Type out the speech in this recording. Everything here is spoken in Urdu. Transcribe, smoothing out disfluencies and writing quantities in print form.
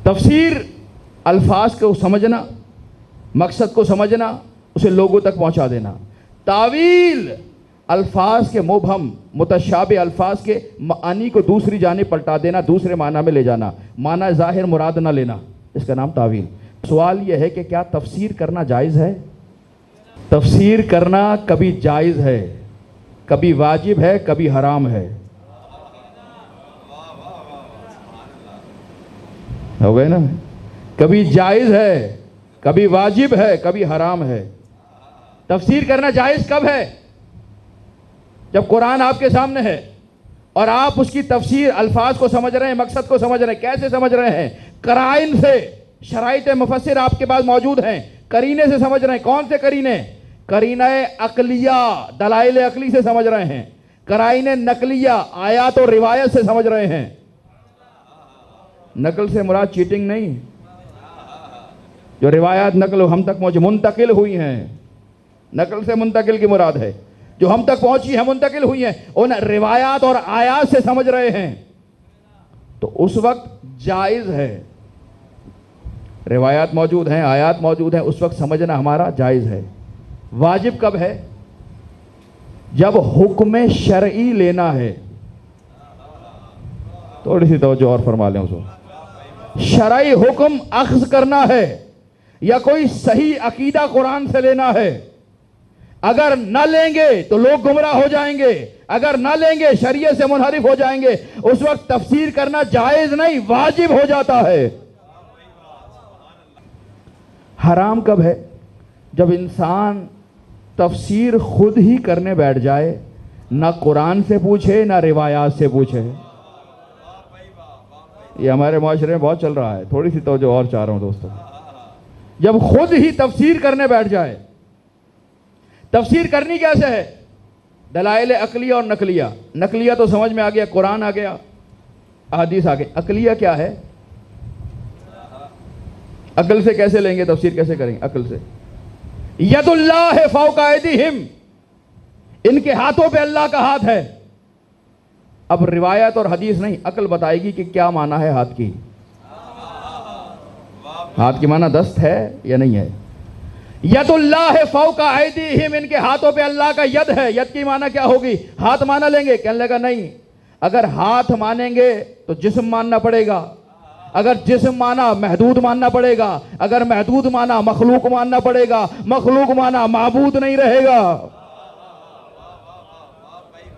تفسیر الفاظ کو سمجھنا، مقصد کو سمجھنا، اسے لوگوں تک پہنچا دینا. تعویل الفاظ کے مبہم متشابہ الفاظ کے معانی کو دوسری جانب پلٹا دینا، دوسرے معنی میں لے جانا، معنی ظاہر مراد نہ لینا، اس کا نام تعویل. سوال یہ ہے کہ کیا تفسیر کرنا جائز ہے؟ تفسیر کرنا کبھی جائز ہے، کبھی واجب ہے، کبھی حرام ہے. ہو گئے نا؟ کبھی جائز ہے، کبھی واجب ہے، کبھی حرام ہے. تفسیر کرنا جائز کب ہے؟ جب قرآن آپ کے سامنے ہے اور آپ اس کی تفسیر الفاظ کو سمجھ رہے ہیں، مقصد کو سمجھ رہے ہیں. کیسے سمجھ رہے ہیں؟ قرائن سے. شرائط مفسر آپ کے پاس موجود ہیں، قرینے سے سمجھ رہے ہیں. کون سے قرینے؟ قرینہ عقلیہ، دلائل عقلی سے سمجھ رہے ہیں. قرائن نقلیہ، آیات اور روایت سے سمجھ رہے ہیں. نقل سے مراد چیٹنگ نہیں، جو روایات نقل ہم تک منتقل ہوئی ہیں، نقل سے منتقل کی مراد ہے جو ہم تک پہنچی ہیں، منتقل ہوئی ہیں، ان روایات اور آیات سے سمجھ رہے ہیں تو اس وقت جائز ہے. روایات موجود ہیں، آیات موجود ہیں، اس وقت سمجھنا ہمارا جائز ہے. واجب کب ہے؟ جب حکم شرعی لینا ہے. تھوڑی سی توجہ اور فرما لیں. اس وقت شرعی حکم اخذ کرنا ہے یا کوئی صحیح عقیدہ قرآن سے لینا ہے. اگر نہ لیں گے تو لوگ گمراہ ہو جائیں گے، اگر نہ لیں گے شریعت سے منحرف ہو جائیں گے. اس وقت تفسیر کرنا جائز نہیں، واجب ہو جاتا ہے. حرام کب ہے؟ جب انسان تفسیر خود ہی کرنے بیٹھ جائے، نہ قرآن سے پوچھے نہ روایات سے پوچھے. یہ ہمارے معاشرے میں بہت چل رہا ہے. تھوڑی سی توجہ اور چاہ رہا ہوں دوستوں. جب خود ہی تفسیر کرنے بیٹھ جائے. تفسیر کرنی کیسے ہے؟ دلائل عقلیہ اور نقلیہ. نقلیہ تو سمجھ میں آ گیا، قرآن آ گیا، احادیث آ گئی. عقلیہ کیا ہے؟ عقل سے کیسے لیں گے؟ تفسیر کیسے کریں گے عقل سے؟ ید اللہ فوق ایدیہم، ان کے ہاتھوں پہ اللہ کا ہاتھ ہے. اب روایت اور حدیث نہیں، عقل بتائے گی کہ کیا معنی ہے ہاتھ کی. ہاتھ کی معنی دست ہے یا نہیں ہے؟ ید اللہ فوق ایدیہم، ان کے ہاتھوں پہ اللہ کا ید ہے. ید کی معنی کیا ہوگی؟ ہاتھ مانا لیں گے؟ کہنے لگا نہیں، اگر ہاتھ مانیں گے تو جسم ماننا پڑے گا. اگر جسم مانا محدود ماننا پڑے گا، اگر محدود مانا مخلوق ماننا پڑے گا، مخلوق مانا معبود نہیں رہے گا.